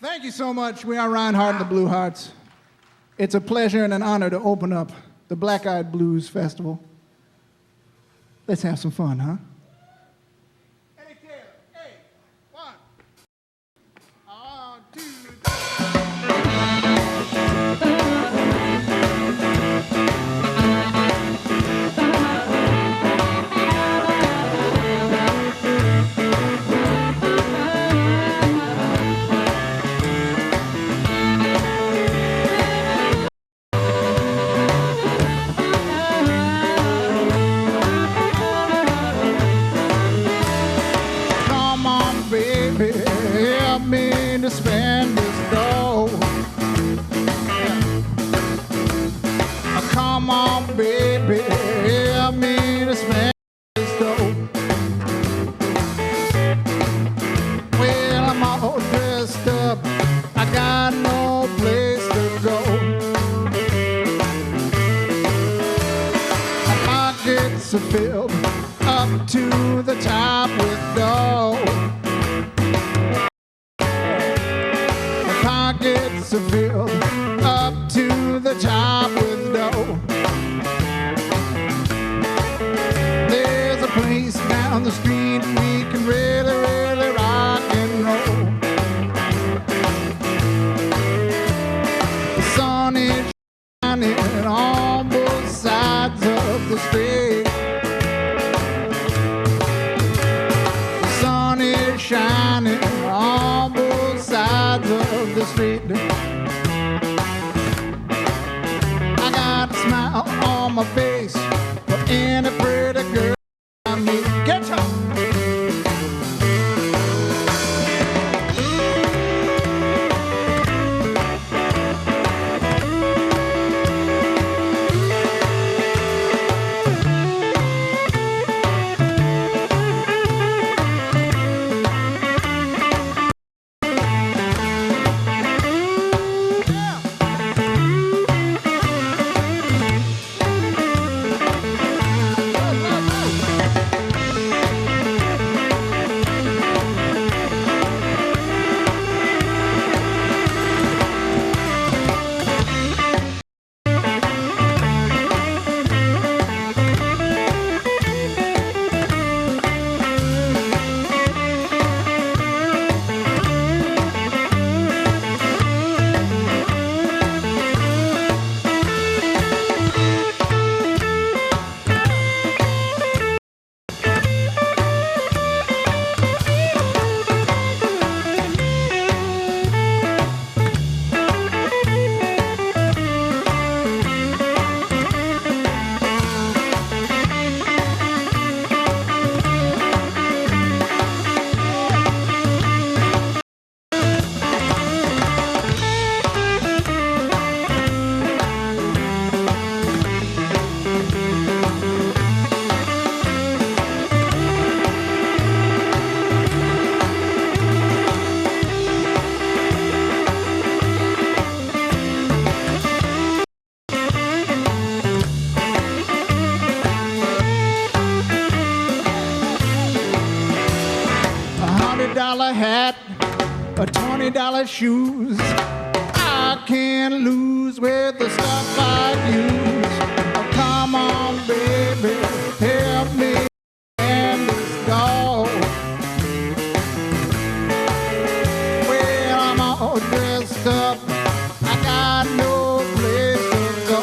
Thank you so much. We are Ryan Hartt and the Blue Hearts. It's a pleasure and an honor to open up the Black Eyed Blues Festival. Let's have some fun, huh? Eddie Taylor, hey, 1, 2, help me to spend this dough. Yeah. Come on, baby, help me to spend this dough. Well, I'm all dressed up, I got no place to go. My pockets are filled up to the top with dough. Pockets are filled up to the top with dough. There's a place down the street we can really, really rock and roll. The sun is shining on both sides of the street. The sun is shining on both sides of the street. I got a smile on my face for any pretty girl I meet. Get up! $100 hat, a $20 shoes. I can't lose with the stuff I use. Oh, come on, baby, help me and this dog. Well, I'm all dressed up, I got no place to go.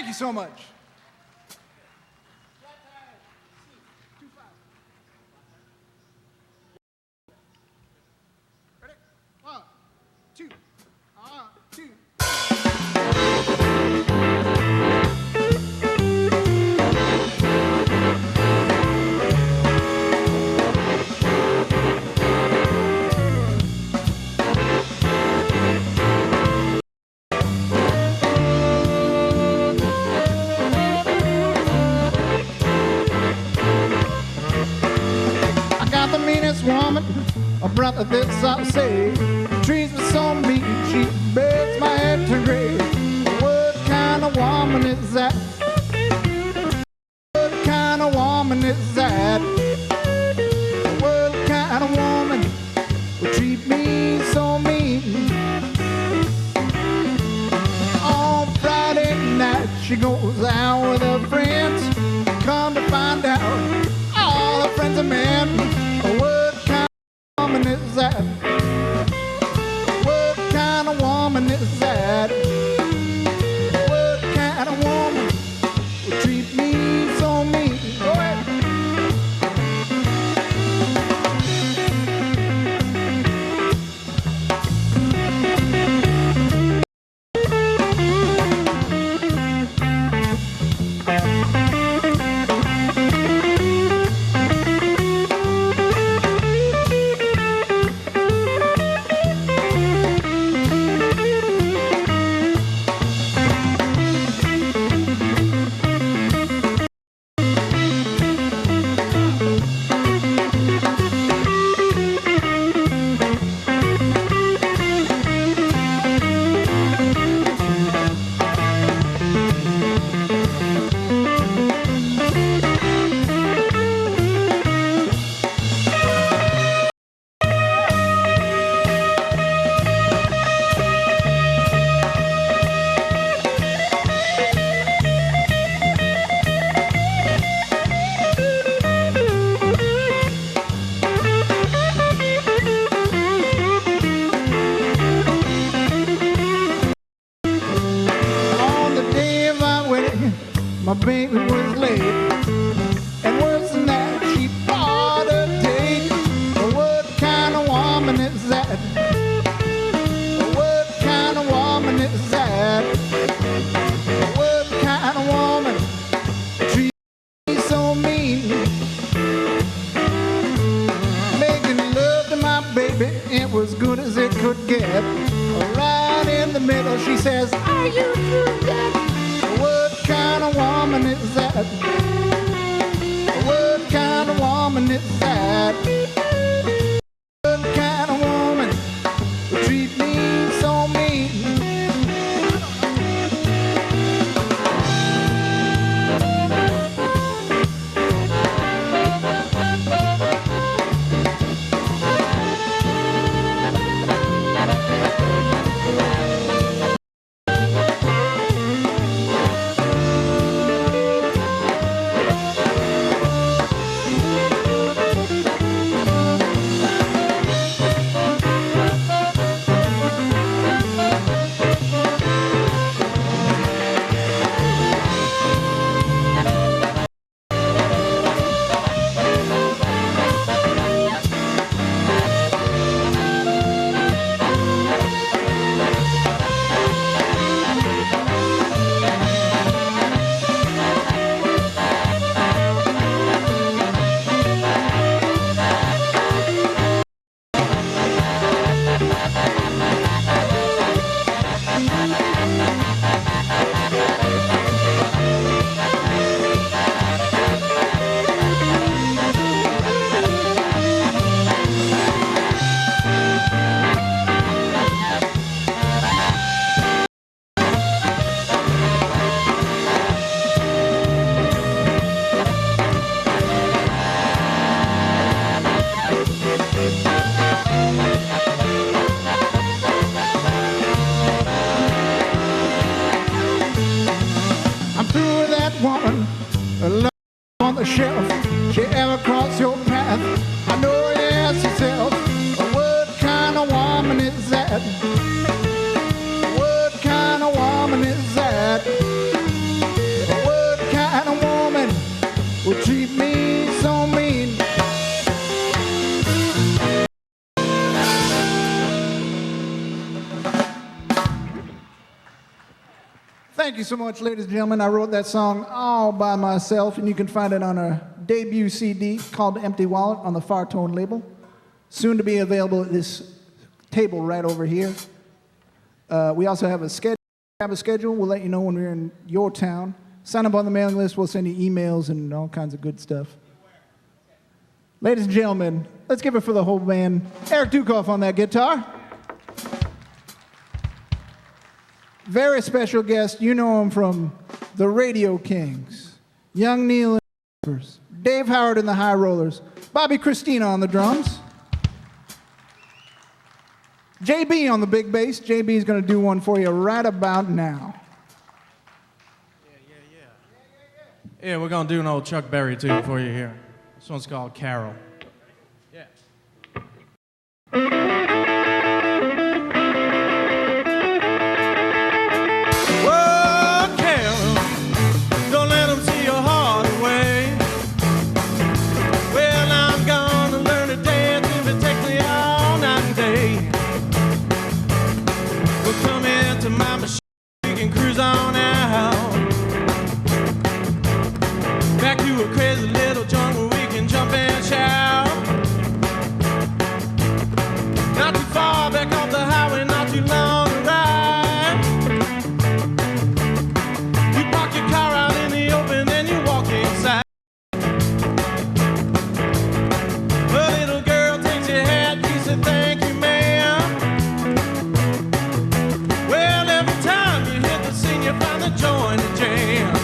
Thank you so much. Ready? 1, 2, 2. I got the meanest woman, a brother, this I'll say. Treats me so mean, she begs my head to grave. What kind of woman is that? What kind of woman is that? What kind of woman would treat me so mean? On Friday night she goes out with her friends. Come to find out, all her friends are men. What kind of woman is that? What kind of woman is that? What kind of woman would treat me so mean? Go ahead. My baby was late, and worse than that, she bought a date. What kind of woman is that? What kind of woman is that? What kind of woman treats me so mean? Making love to my baby, it was good as it could get. Right in the middle, she says, "Are you through yet?" What kind of woman is that? What kind of woman is that? What kind of woman would treat me so mean? Woman, love on the shelf, she ever cross your path? I know you ask yourself, what kind of woman is that? What kind of woman is that? Thank you so much, ladies and gentlemen. I wrote that song all by myself, and you can find it on a debut CD called Empty Wallet on the Fartone label. Soon to be available at this table right over here. We also have a schedule. We'll let you know when we're in your town. Sign up on the mailing list. We'll send you emails and all kinds of good stuff. Ladies and gentlemen, let's give it for the whole band. Eric Dukoff on that guitar. Very special guest. You know him from the Radio Kings, Young Neil and the Rappers, Dave Howard and the High Rollers, Bobby Christina on the drums, JB on the big bass. JB is going to do one for you right about now. Yeah, we're going to do an old Chuck Berry tune for you here. This one's called Carol. Yeah. Whoa, Carol, don't let them see your heart away. Well, I'm gonna learn to dance if it takes me all night and day. We'll come into my machine, we can cruise on out. Back to a crazy little joint where we can jump and shout. Not too far back off the highway, not too long to ride. You park your car out in the open and you walk inside. A little girl takes your hat, you said thank you, ma'am. Well, every time you hit the scene, you find the joy in the jam.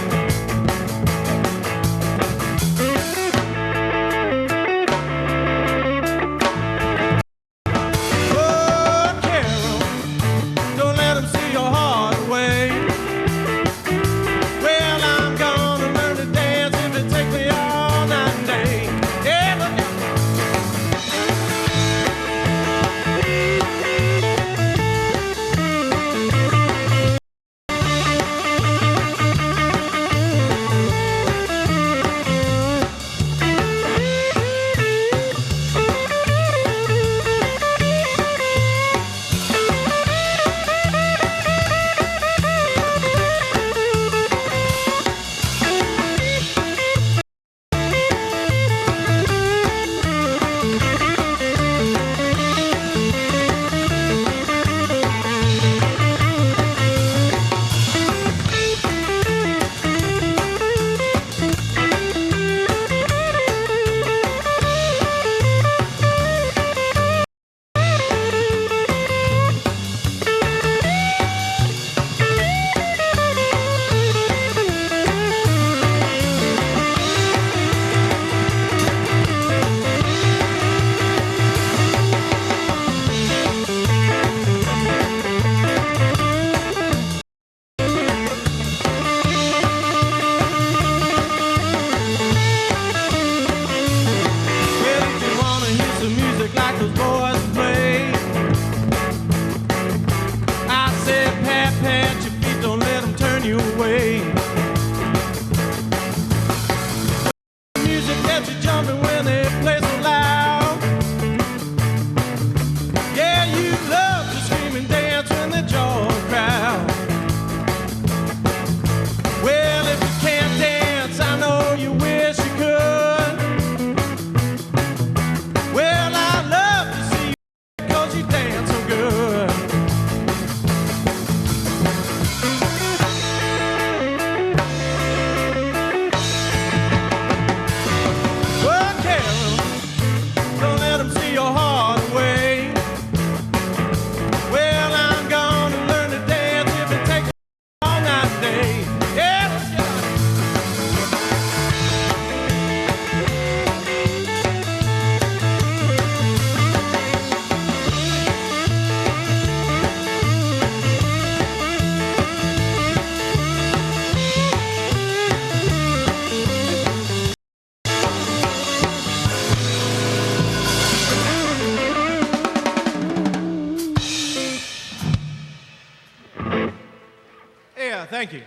Thank you.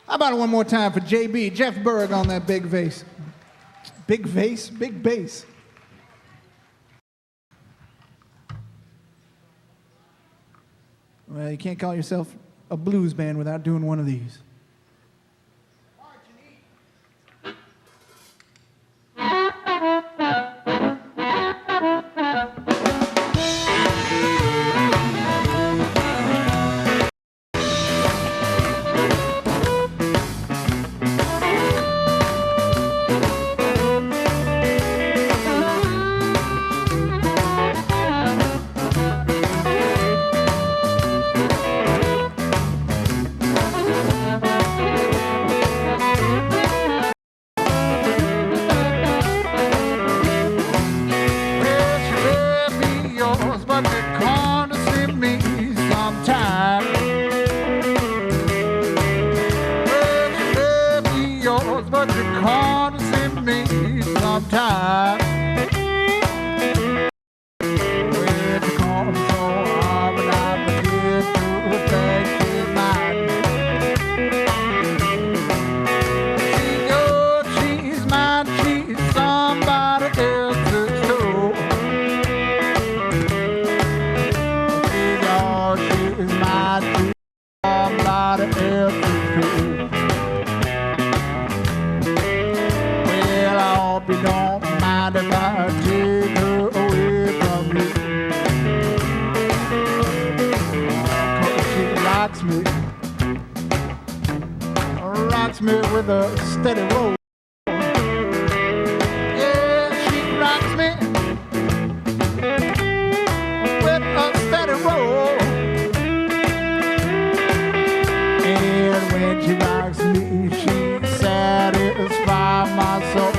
How about it one more time for JB, Jeff Berg on that big bass. Big bass? Big bass. Well, you can't call yourself a blues band without doing one of these. Rocks me with a steady roll. Yeah, she rocks me with a steady roll. And when she rocks me, she satisfies my soul.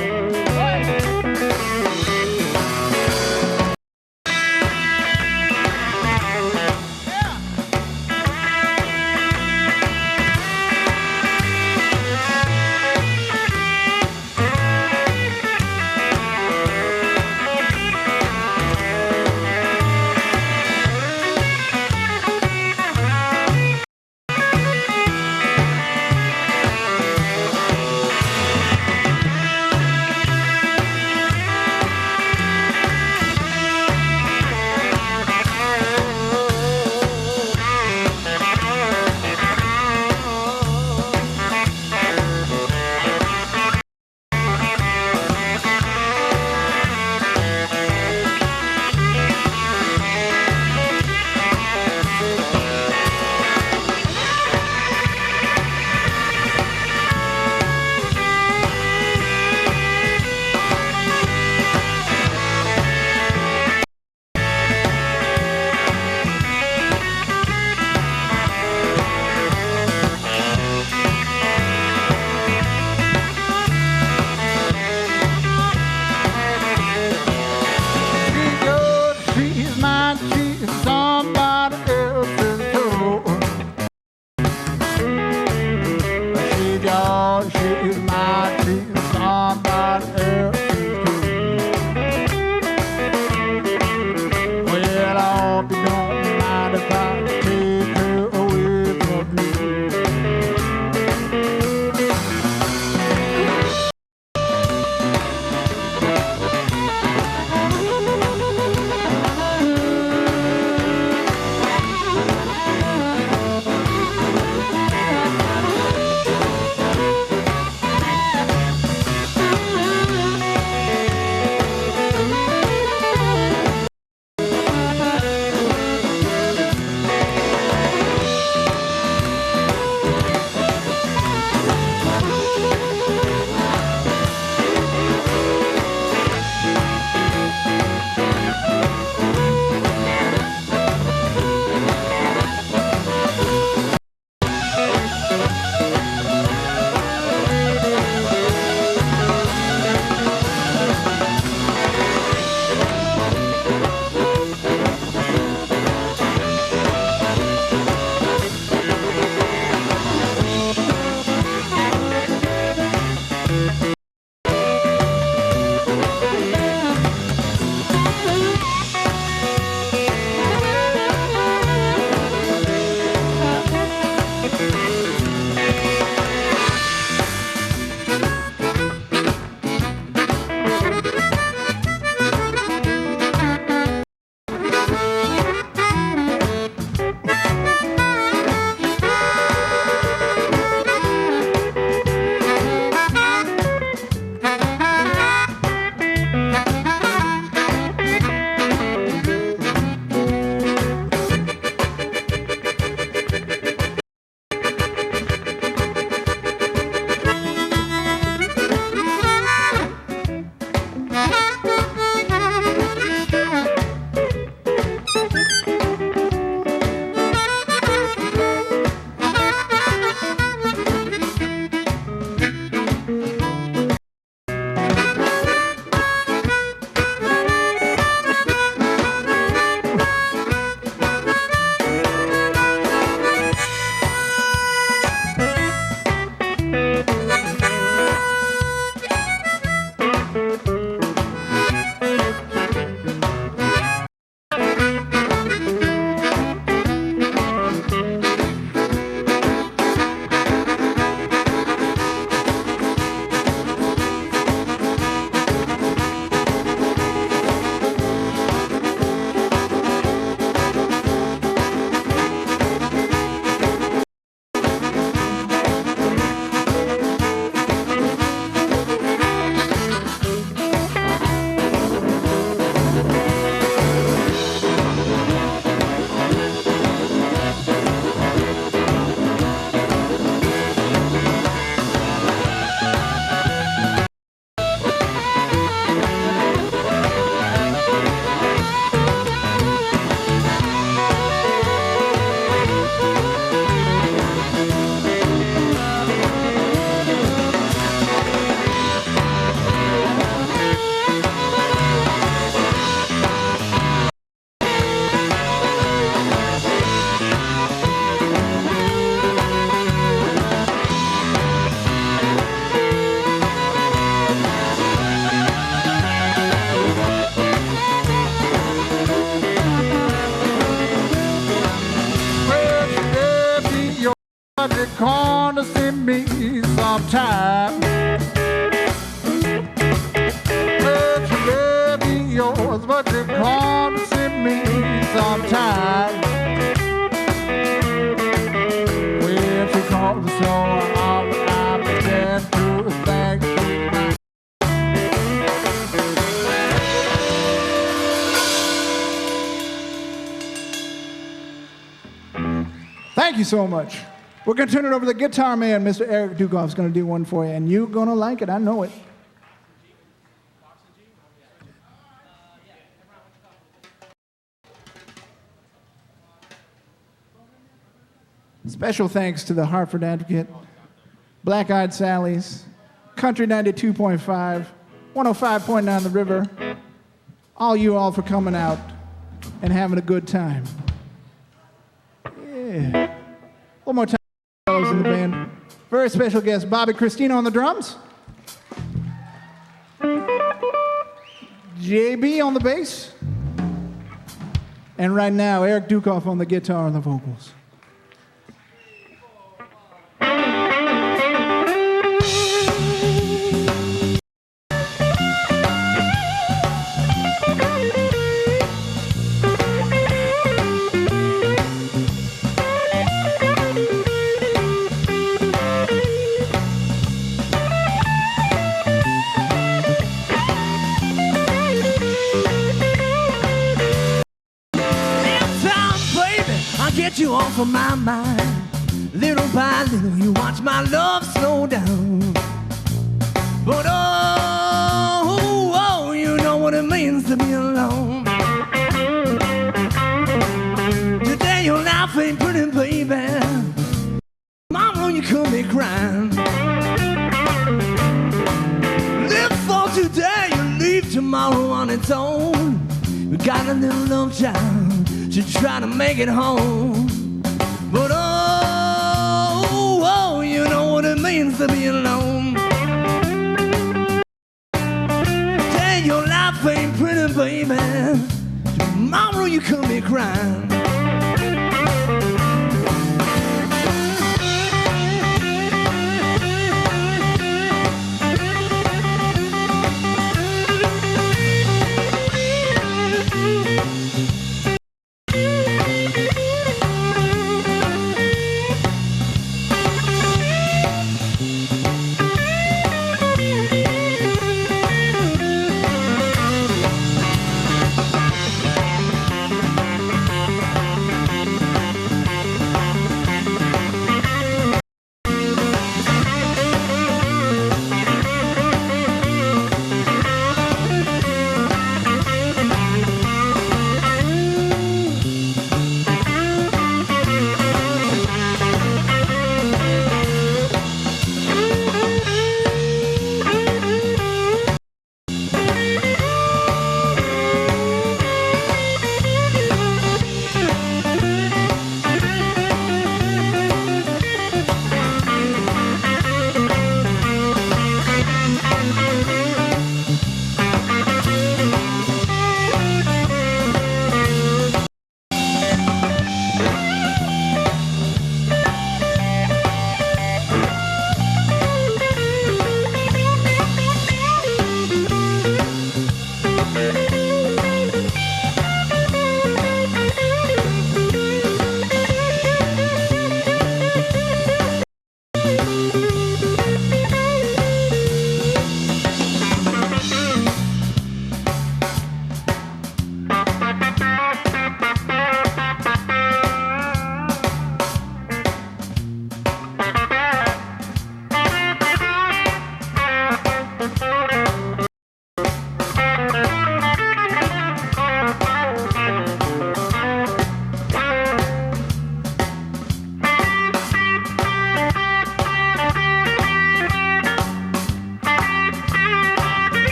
But you're gonna see me sometime. Let your love be yours, but you're gonna see me sometime. When she calls the soul, I begin to thank you. Thank you so much. We're going to turn it over to the guitar man, Mr. Eric Dukoff's going to do one for you, and you're going to like it. I know it. Special thanks to the Hartford Advocate, Black Eyed Sallies, Country 92.5, 105.9 The River, all you all for coming out and having a good time. Yeah. One more time. In the band. Very special guest, Bobby Christina on the drums. JB on the bass. And right now, Eric Dukoff on the guitar and the vocals. Get you off of my mind. Little by little you watch my love slow down. But oh, you know what it means to be alone. Today your life ain't pretty, baby. Tomorrow you could be crying. Live for today, you leave tomorrow on its own. We got a little love child to try to make it home. But oh, you know what it means to be alone. Today your life ain't pretty, baby. Tomorrow you could be crying.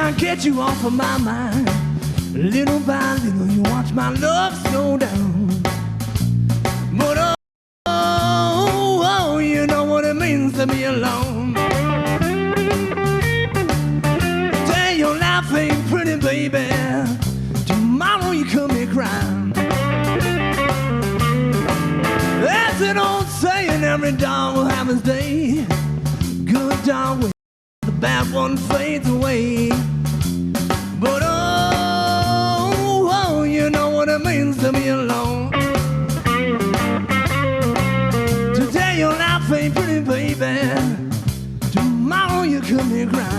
I get you off of my mind. Little by little, you watch my love slow down. But oh, you know what it means to be alone. Today your life ain't pretty, baby. Tomorrow you come here crying. That's an old saying, every dog will have his day. Good dog will, the bad one fades away. But oh, you know what it means to be alone. Today your life ain't pretty, baby. Tomorrow you come here crying.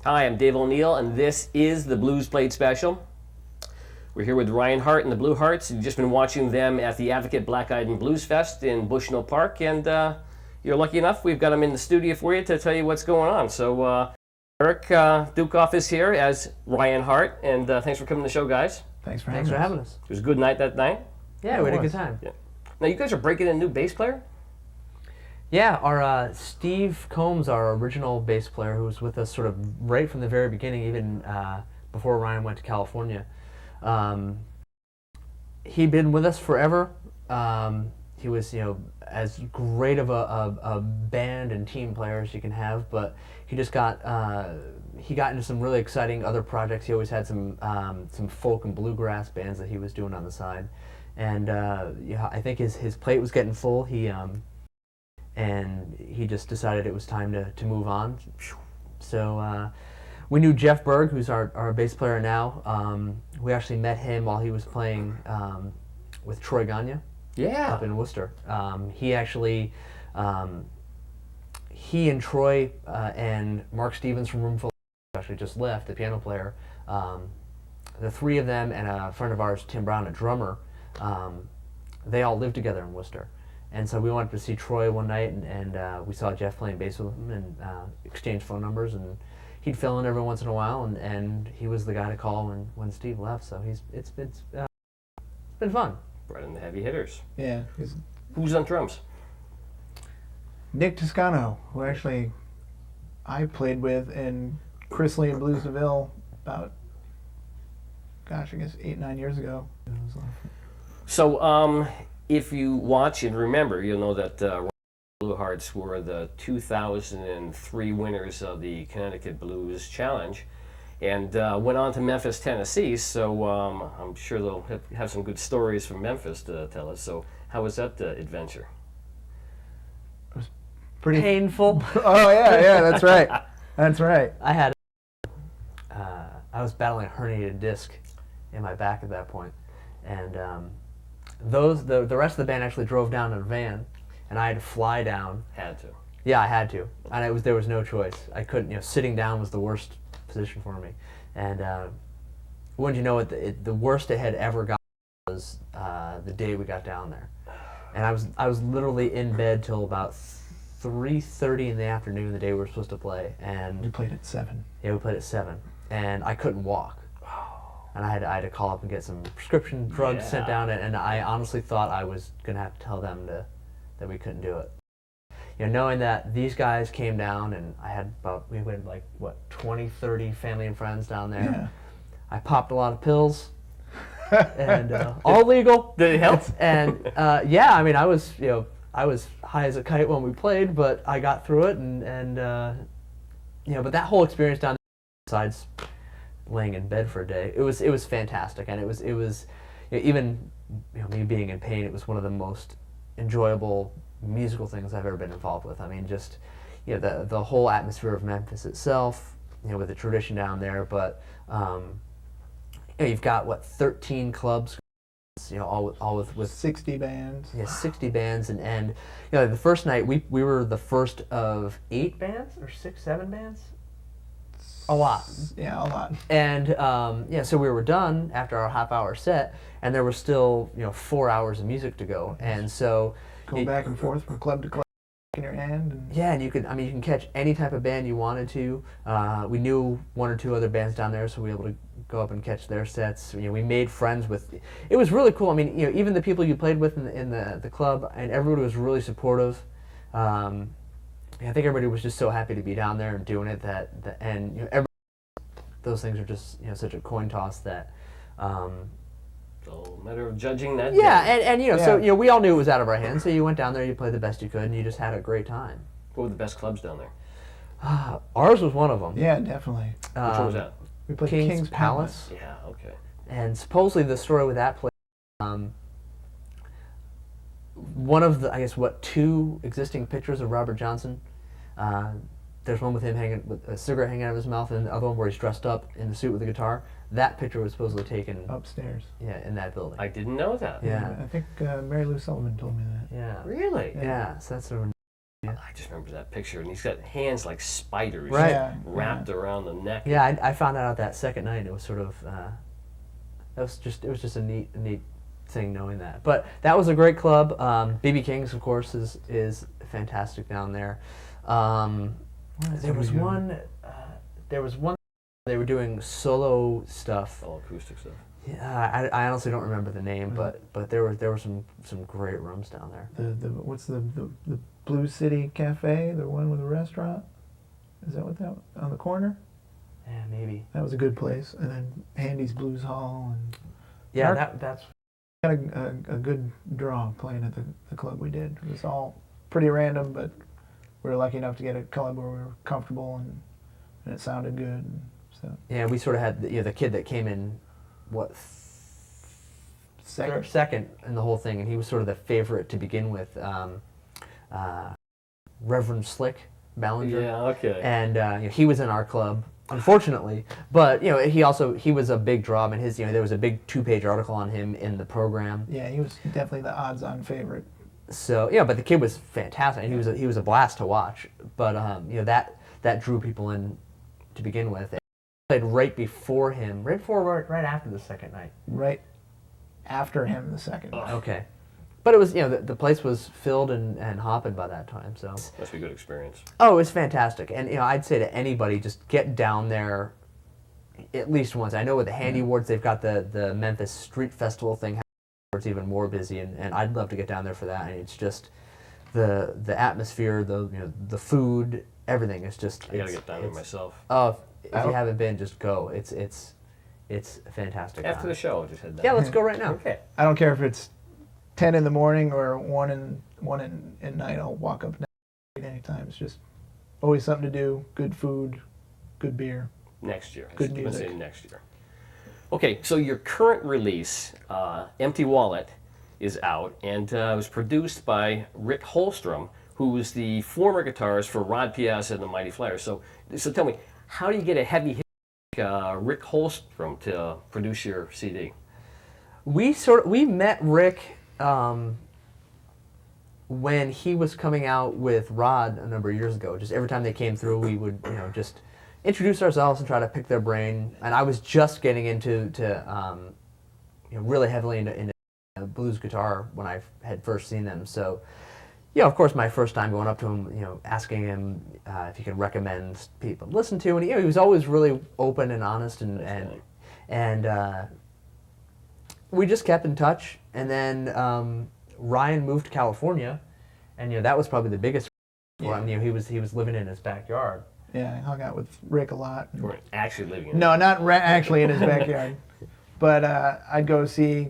Hi, I'm Dave O'Neill, and this is the Blues Played Special. We're here with Ryan Hartt and the Blue Hearts. You've just been watching them at the Advocate Black-Eyed and Blues Fest in Bushnell Park, and you're lucky enough, we've got them in the studio for you to tell you what's going on. So Eric Dukoff is here as Ryan Hartt, and thanks for coming to the show, guys. Thanks for having us. It was a good night that night. Yeah, we had a good time. Yeah. Now, you guys are breaking in a new bass player? Yeah, our Steve Combs, our original bass player, who was with us sort of right from the very beginning, even before Ryan went to California. He'd been with us forever. He was, as great of a band and team player as you can have, but he just got into some really exciting other projects. He always had some folk and bluegrass bands that he was doing on the side, and I think his plate was getting full. And he just decided it was time to move on. So we knew Jeff Berg, who's our bass player now. We actually met him while he was playing with Troy Gagne up in Worcester. He actually, he and Troy and Mark Stevens from Roomful actually just left, the piano player. The three of them and a friend of ours, Tim Brown, a drummer, they all lived together in Worcester. And so we wanted to see Troy one night, and we saw Jeff playing bass with him and exchanged phone numbers. And he'd fill in every once in a while, and he was the guy to call when Steve left. So it's been fun. Brought in the heavy hitters. Yeah. Who's on drums? Nick Toscano, who actually I played with in Chrisley and Blues DeVille about, gosh, I guess 8-9 years ago. It was a lot of fun. So, if you watch and remember, you'll know that Blue Hearts were the 2003 winners of the Connecticut Blues Challenge, and went on to Memphis, Tennessee. So I'm sure they'll have some good stories from Memphis to tell us. So, how was that adventure? Pretty Painful. Oh yeah, that's right. That's right. I was battling a herniated disc in my back at that point, and the rest of the band actually drove down in a van, and I had to fly down. Had to. Yeah, I had to, and there was no choice. I couldn't. Sitting down was the worst position for me, and wouldn't you know it, the worst it had ever got was the day we got down there, and I was literally in bed till about 3:30 in the afternoon the day we were supposed to play, and We played at 7. yeah, we played at 7, and I couldn't walk. And I had to call up and get some prescription drugs sent down, and I honestly thought I was gonna have to tell them that we couldn't do it. Knowing that these guys came down, and we had like 20, 30 family and friends down there. Yeah. I popped a lot of pills, and all legal. Did it help? And yeah, I mean, I was high as a kite when we played, but I got through it, and but that whole experience down there, besides laying in bed for a day, it was fantastic, and it was even me being in pain, it was one of the most enjoyable musical things I've ever been involved with. I mean, just the whole atmosphere of Memphis itself, with the tradition down there, but you've got 13 clubs, all with 60 bands. 60 bands, and the first night we were the first of 8 bands or 6, 7 bands. A lot. Yeah, a lot. And so we were done after our half-hour set, and there was still 4 hours of music to go, and so Going back and forth from club to club in your hand. And yeah, and you can catch any type of band you wanted to. We knew 1 or 2 other bands down there, so we were able to go up and catch their sets. We made friends with. It was really cool. I mean, even the people you played with in the club, and everybody was really supportive. I think everybody was just so happy to be down there and doing it those things are just such a coin toss that. So, matter of judging that. Yeah, day. and so we all knew it was out of our hands. So you went down there, you played the best you could, and you just had a great time. What were the best clubs down there? Ours was one of them. yeah, definitely. Which one was that? We played King's Palace. Yeah. Okay. And supposedly the story with that place, one of the 2 existing pictures of Robert Johnson. There's one with him hanging with a cigarette hanging out of his mouth, and the other one where he's dressed up in the suit with the guitar. That picture was supposedly taken Upstairs. in that building. I didn't know that. Yeah. I think Mary Lou Sullivan told me that. Yeah. Really? Yeah. So that's sort of. I just remember that picture, and he's got hands like spiders Right. Yeah, wrapped around the neck. Yeah, I found out that second night. It was sort of. It was just a neat thing knowing that. But that was a great club. BB King's, of course, is fantastic down there. There was one. They were doing solo stuff. All acoustic stuff. Yeah, I honestly don't remember the name, but there were some great rooms down there. What's the Blue City Cafe? The one with the restaurant? Is that what that on the corner? Yeah, maybe. That was a good place. And then Handy's Blues Hall, and Yeah, Mark- that's. got a good draw playing at the club we did. It was all pretty random, but we were lucky enough to get a club where we were comfortable and it sounded good. And so Yeah, we sort of had the kid that came in, second in the whole thing, and he was sort of the favorite to begin with. Reverend Slick Ballinger. Yeah. Okay. And he was in our club, unfortunately, but he was a big draw. I mean, there was a big 2-page article on him in the program. yeah, he was definitely the odds-on favorite. So but the kid was fantastic, and he was a blast to watch. But that drew people in to begin with. And played right after the second night. Right after him, the second. Okay, But it was, the place was filled and hopping by that time. So Must be a good experience. oh, it was fantastic. And I'd say to anybody, just get down there at least once. I know with the Handy Awards, they've got the Memphis Street Festival thing where it's even more busy, and I'd love to get down there for that. And it's just the atmosphere, the food, everything is just. I gotta get down there myself. Oh, if you haven't been, just go. It's fantastic. After the show, just head down. Yeah, let's go right now. Okay. I don't care if it's 10 in the morning or 1 at night. I'll walk up and down anytime. It's just always something to do. Good food, good beer. Next year. Good I'm music. saying next year. Okay, so your current release, Empty Wallet, is out, and it was produced by Rick Holstrom, who was the former guitarist for Rod Piazza and the Mighty Flyers. So tell me, how do you get a heavy hit like Rick Holstrom to produce your CD? We met Rick when he was coming out with Rod a number of years ago. Just every time they came through, we would just introduce ourselves and try to pick their brain. And I was just getting into really heavily into blues guitar when I had first seen them. So, of course, my first time going up to him, asking him if he could recommend people to listen to, and he was always really open and honest, and we just kept in touch. And then Ryan moved to California, and that was probably the biggest for him. He was living in his backyard. Yeah, I hung out with Rick a lot. You weren't actually living in No, not actually in his backyard. But I'd go see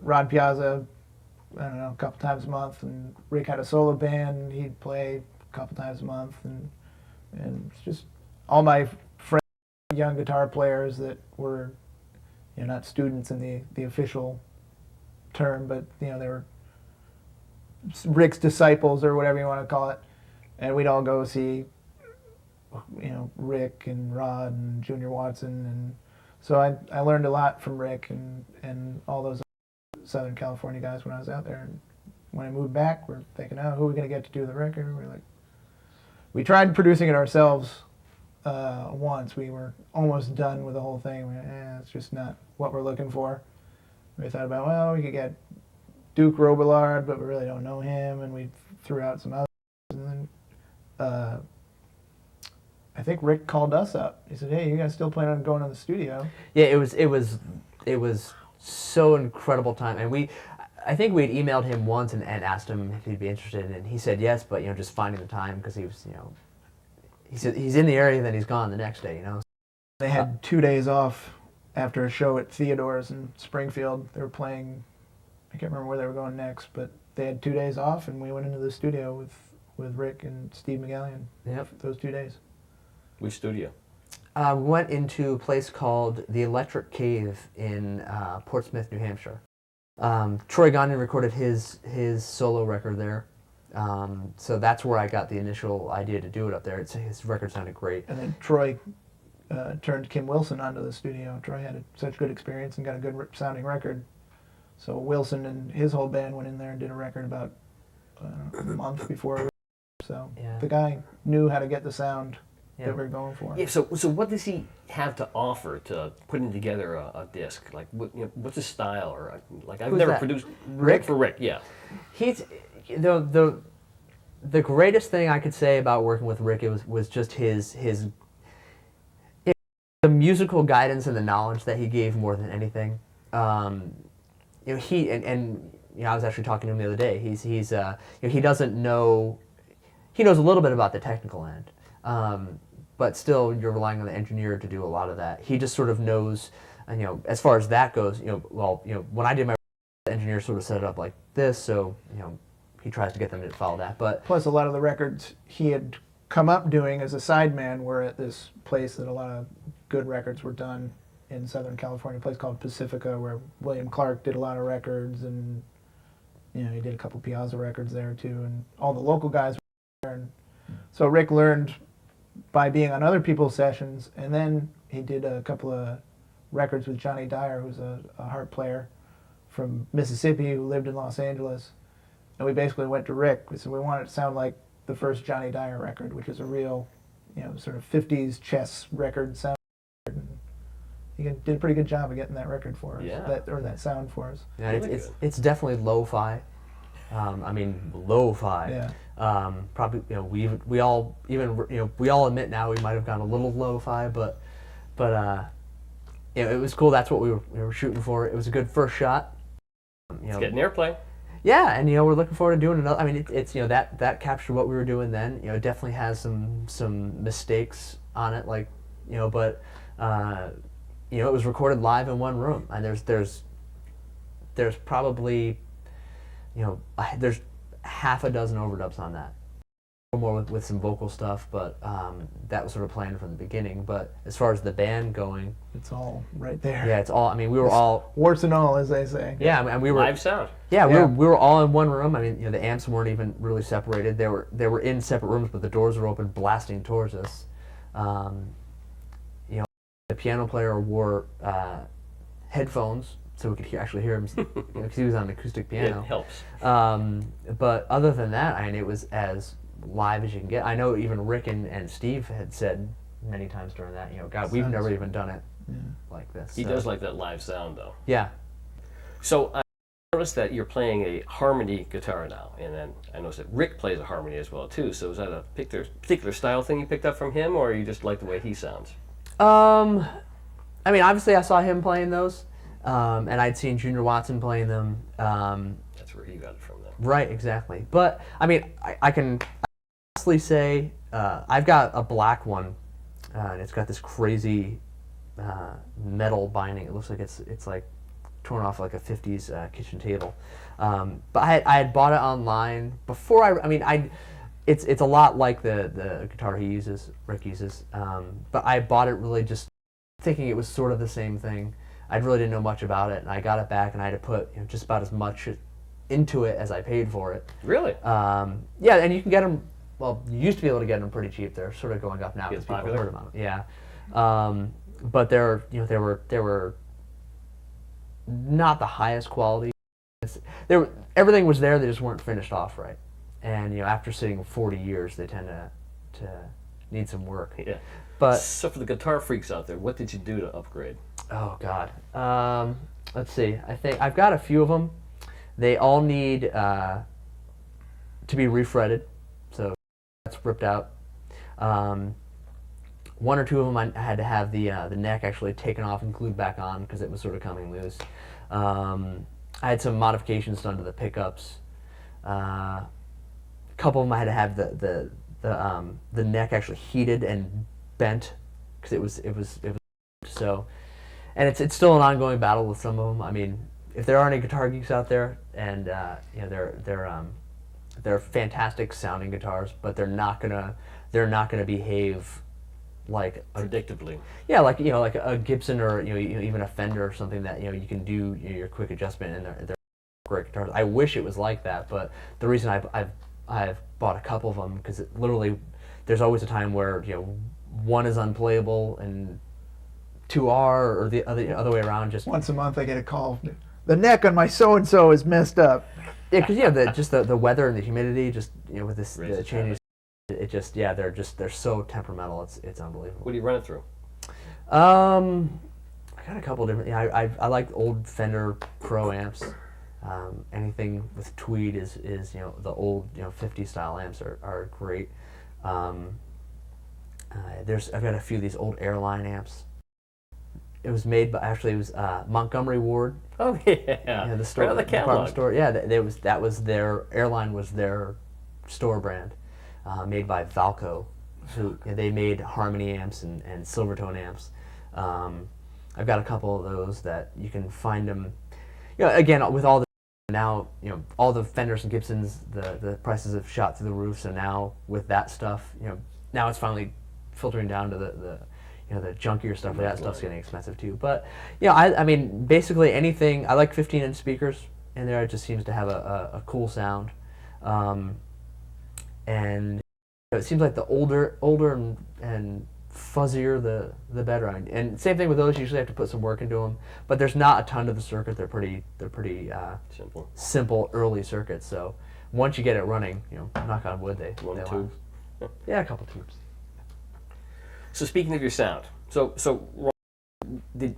Rod Piazza, I don't know, a couple times a month, and Rick had a solo band. He'd play a couple times a month, and it's just all my friends, young guitar players that were, not students in the official term, but they were Rick's disciples or whatever you want to call it, and we'd all go see, Rick and Rod and Junior Watson, and so I learned a lot from Rick and all those Southern California guys when I was out there. And when I moved back, we're thinking, who are we going to get to do the record? We tried producing it ourselves once. We were almost done with the whole thing. It's just not what we're looking for. We thought about, we could get Duke Robillard, but we really don't know him, and we threw out some others. And then I think Rick called us up. He said, "Hey, you guys still planning on going to the studio?" Yeah, it was so incredible time, and I think we had emailed him once and asked him if he'd be interested, and he said yes, but just finding the time, because he was he said he's in the area, then he's gone the next day. They had 2 days off after a show at Theodore's in Springfield. They were playing, I can't remember where they were going next, but they had 2 days off, and we went into the studio with Rick and Steve McGallion. Yep. Those 2 days. Which studio? We went into a place called the Electric Cave in Portsmouth, New Hampshire. Troy Gagnon recorded his solo record there, so that's where I got the initial idea to do it up there. His record sounded great. And then Troy turned Kim Wilson onto the studio. Troy had such good experience and got a good sounding record. So Wilson and his whole band went in there and did a record about a month before. So the guy knew how to get the sound that we're going for. Yeah. So what does he have to offer to putting together a disc? Like, what's his style? Or like, I've Who's never that? produced Rick? for Rick. Yeah. He's the greatest thing I could say about working with Rick was just his the musical guidance and the knowledge that he gave more than anything. He I was actually talking to him the other day. He doesn't know. He knows a little bit about the technical end, but still you're relying on the engineer to do a lot of that. He just sort of knows, as far as that goes. When I did my, the engineer sort of set it up like this, so he tries to get them to follow that. But plus, a lot of the records he had come up doing as a sideman were at this place that a lot of good records were done in Southern California, a place called Pacifica, where William Clark did a lot of records, and he did a couple Piazza records there too, and all the local guys were there. And so Rick learned by being on other people's sessions, and then he did a couple of records with Johnny Dyer, who's a harp player from Mississippi who lived in Los Angeles. And we basically went to Rick. We said we want it to sound like the first Johnny Dyer record, which is a real, sort of 50s chess record sound. did a pretty good job of getting that record for us, Yeah. that sound for us. Yeah, Really it's definitely lo-fi. I mean, lo-fi. Yeah. Probably, we all admit now we might have gone a little lo-fi, but it was cool. That's what we were shooting for. It was a good first shot. It's getting airplay. Yeah, and we're looking forward to doing another. I mean, it's that captured what we were doing then. It definitely has some mistakes on it, like but it was recorded live in one room, and there's probably there's half a dozen overdubs on that. More with some vocal stuff, but that was sort of planned from the beginning. But as far as the band going, It's all right there. yeah, it's all. I mean, we were all. Warts and all, as they say. Yeah, and we were Live sound. Yeah, Yeah. we were all in one room. I mean, the amps weren't even really separated. They were in separate rooms, but the doors were open, blasting towards us. The piano player wore headphones, so we could actually hear him because he was on an acoustic piano. It helps. But other than that, I mean, it was as live as you can get. I know even Rick and Steve had said many times during that, God, we've never even done it like this. He does like that live sound, though. Yeah. So I noticed that you're playing a harmony guitar now, and then I noticed that Rick plays a harmony as well too. So is that a particular style thing you picked up from him, or you just like the way he sounds? I mean, obviously I saw him playing those, and I'd seen Junior Watson playing them. That's where you got it from, then. Right, exactly. But I mean, I can honestly say I've got a black one, and it's got this crazy metal binding. It looks like it's like torn off like a 50s kitchen table. But I had bought it online before it's a lot like the guitar Rick uses. But I bought it really just thinking it was sort of the same thing. I really didn't know much about it, and I got it back, and I had to put just about as much into it as I paid for it. Really? Yeah, and you can get them. Well, you used to be able to get them pretty cheap. They're sort of going up now It's because people popular? heard about them. Yeah, but they were not the highest quality. Everything was there. They just weren't finished off right. And after sitting 40 years, they tend to need some work. Yeah. But So for the guitar freaks out there, what did you do to upgrade? oh god, let's see. I think I've got a few of them. They all need to be refretted, so that's ripped out. One or two of them I had to have the neck actually taken off and glued back on because it was sort of coming loose. I had some modifications done to the pickups. A couple of them I had to have the neck actually heated and bent because it was so. And it's still an ongoing battle with some of them. I mean, if there are any guitar geeks out there, and they're fantastic sounding guitars, but they're not gonna behave like Predictably. like a Gibson or even a Fender or something that you can do your quick adjustment, and they're great guitars. I wish it was like that, but the reason I've bought a couple of them because literally there's always a time where one is unplayable and 2R or the other way around. Just Once a month I get a call. The neck on my so-and-so is messed up. yeah, because the weather and the humidity just with this Raises changes. It just they're so temperamental. It's unbelievable. What do you run it through? I got a couple different. Yeah, I like old Fender Pro amps. Anything with tweed is the old 50 style amps are great. I've got a few of these old Airline amps. It was made by Montgomery Ward. Oh yeah, The store, right on the department catalog. store. Yeah, that was their Airline was their store brand, made by Valco. Who they made harmony amps and Silvertone amps. I've got a couple of those that you can find them. Again with all the now all the Fenders and Gibsons, the prices have shot through the roof. So now with that stuff, now it's finally filtering down to the junkier stuff. That stuff's getting expensive too. But I mean basically anything. I like 15-inch speakers in there. It just seems to have a cool sound, and it seems like the older and fuzzier the better. And same thing with those. You usually have to put some work into them, but there's not a ton to the circuit. They're pretty simple early circuits. So once you get it running, knock on wood, they last. tube. Yeah, a couple tubes. So speaking of your sound, so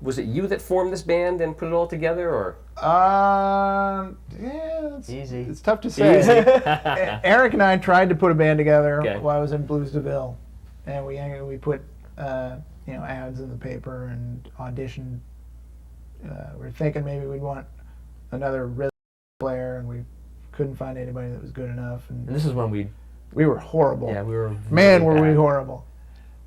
Was it you that formed this band and put it all together, or? Yeah, Easy. It's tough to say. Eric and I tried to put a band together Okay. while I was in Blues DeVille, and we put ads in the paper and auditioned. We were thinking maybe we'd want another rhythm player, and we couldn't find anybody that was good enough. And And this is when we were horrible. we were Man, really were we bad. horrible.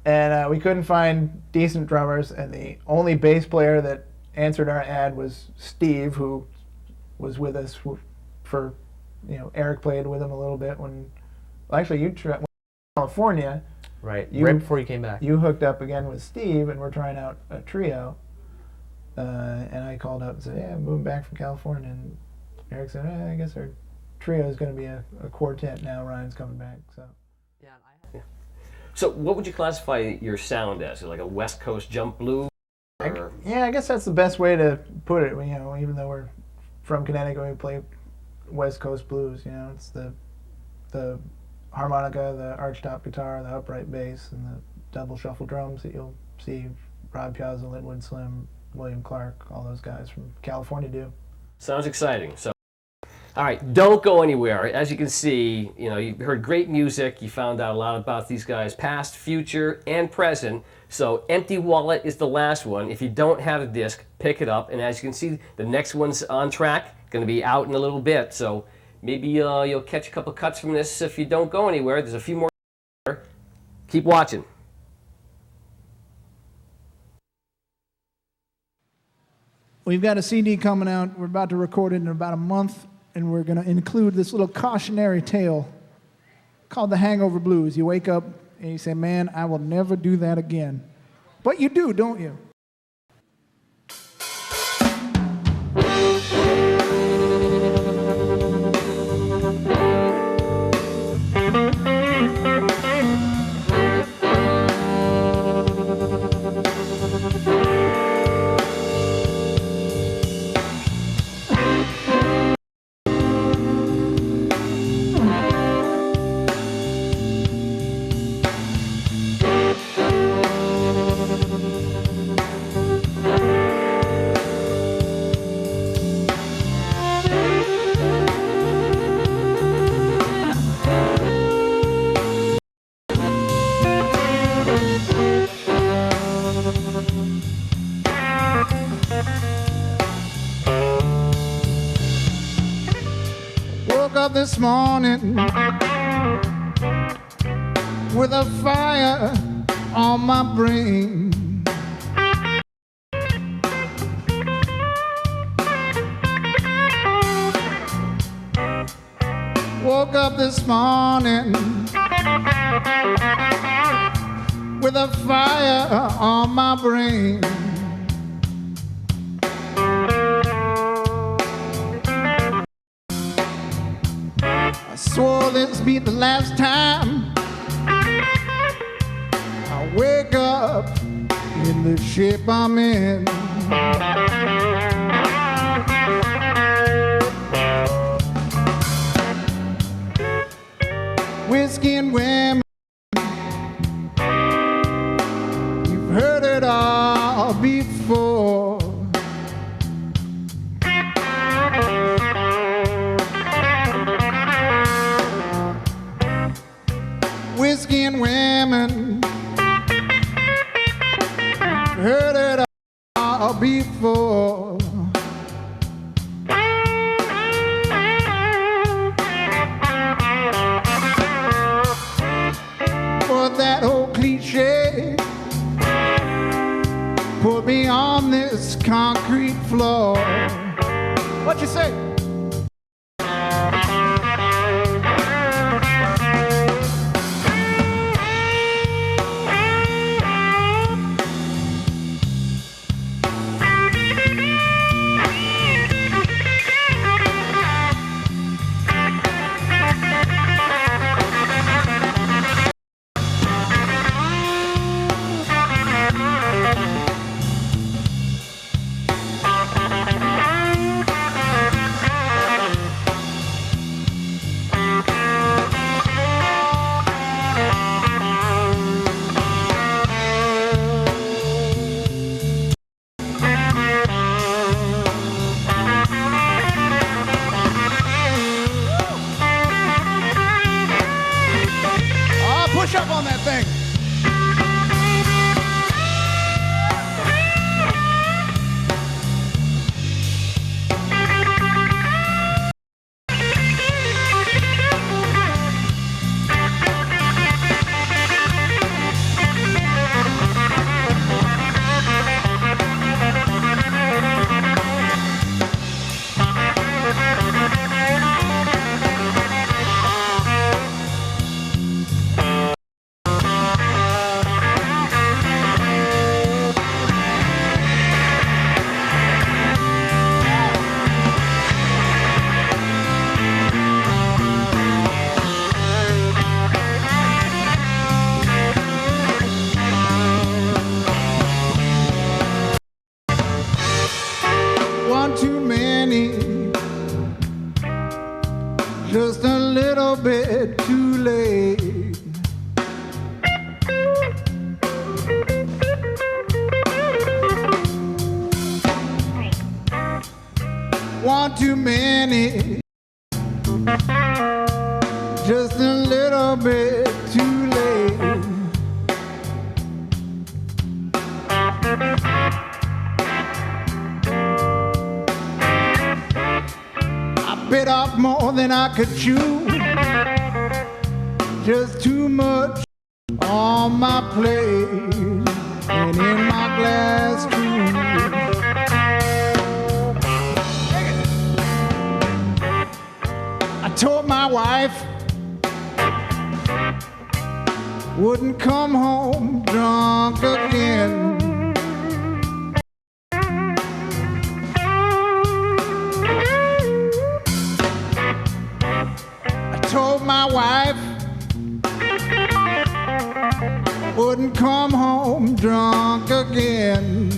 And we couldn't find decent drummers, and the only bass player that answered our ad was Steve, who was with us for, Eric played with him a little bit when, actually you went to California. Right. You- Right before you came back. You hooked up again with Steve, and we're trying out a trio. And I called up and said, "Yeah, I'm moving back from California." And Eric said, "I guess our trio is going to be a quartet now. Ryan's coming back." So So what would you classify your sound as? Like a West Coast jump blues? Or? yeah, I guess that's the best way to put it. Even though we're from Connecticut, we play West Coast blues. It's the harmonica, the archtop guitar, the upright bass, and the double shuffle drums that you'll see Rob Piazza, Linwood Slim, William Clark, all those guys from California do. Sounds exciting. So, all right, don't go anywhere. As you can see, you heard great music. You found out a lot about these guys, past, future, and present. So, Empty Wallet is the last one. If you don't have a disc, pick it up. And as you can see, the next one's on track. Going to be out in a little bit. So, maybe you'll catch a couple cuts from this if you don't go anywhere. There's a few more. Keep watching. We've got a CD coming out. We're about to record it in about a month, and we're going to include this little cautionary tale called The Hangover Blues. You wake up and you say, "Man, I will never do that again." But you do, don't you? Woke up this morning with a fire on my brain. Woke up this morning with a fire on my brain. I swore this be the last time I wake up in the shape I'm in. Whiskey and women, you've heard it all before. Whiskey and women, heard it all before. But that old cliche put me on this concrete floor. What you say? on that thing. One too many, just a little bit too late. One too many, just a little bit too late. Bit off more than I could chew. Just too much on my plate and in my glass too. I told my wife wouldn't come home drunk again. Told my wife wouldn't come home drunk again.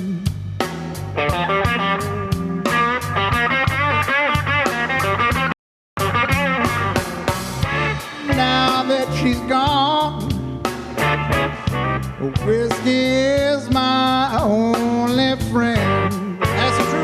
Now that she's gone, whiskey is my only friend. That's the truth.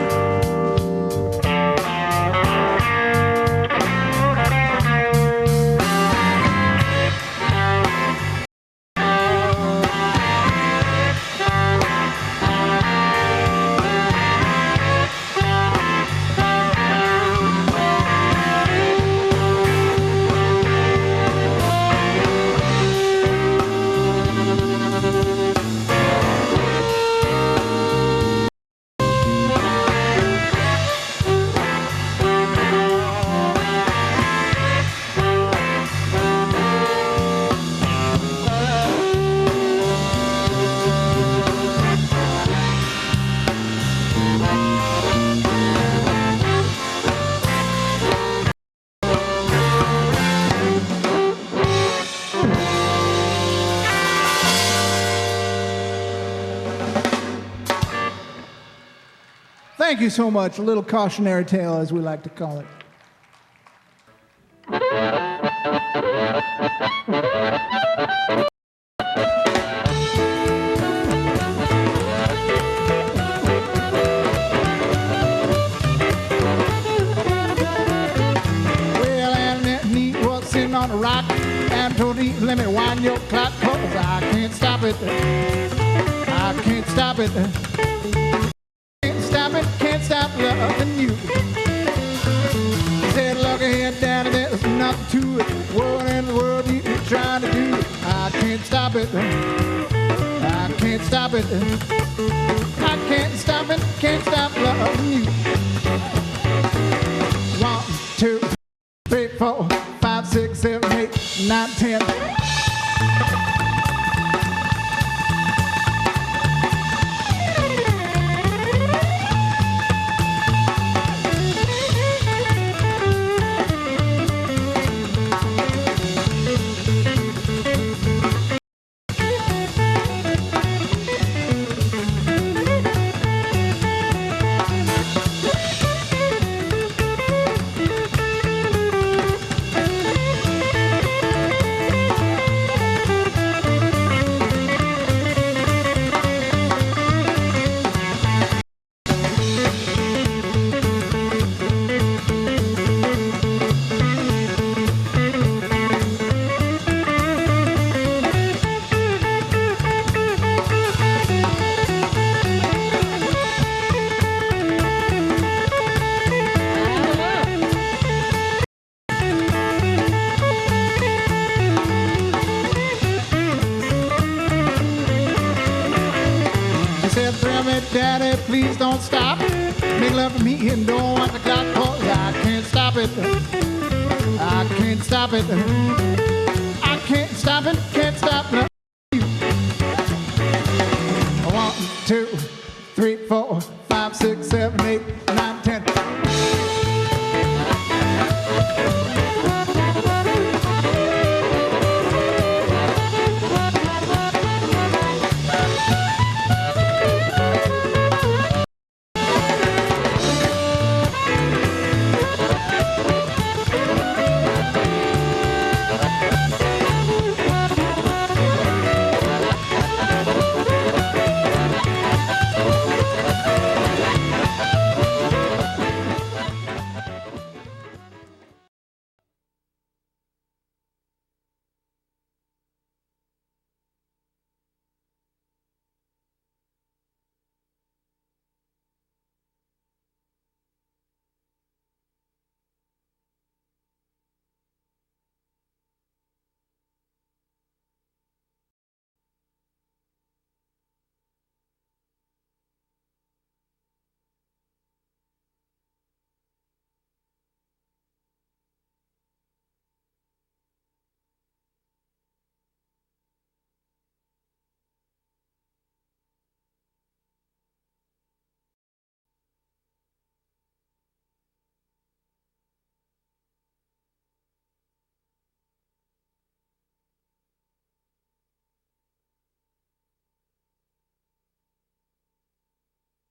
Thank you so much. A little cautionary tale, as we like to call it. Well, and he was sitting on a rock and told him, let me wind your clock, 'cause I can't stop it. I can't stop it. Can't stop loving you. He said, look ahead, Daddy, there's nothing to it. What in the world you trying to do? I can't stop it. I can't stop it. I can't stop it. Can't stop loving you. 1, 2, 3, 4, 5, 6, 7, 8, 9, 10. don't stop. Make love to me and don't want the clock, 'cause I can't stop it. I can't stop it. I can't stop it, can't stop it. 1, 2, 3, 4, 5, 6, 7, 8, 9, 10.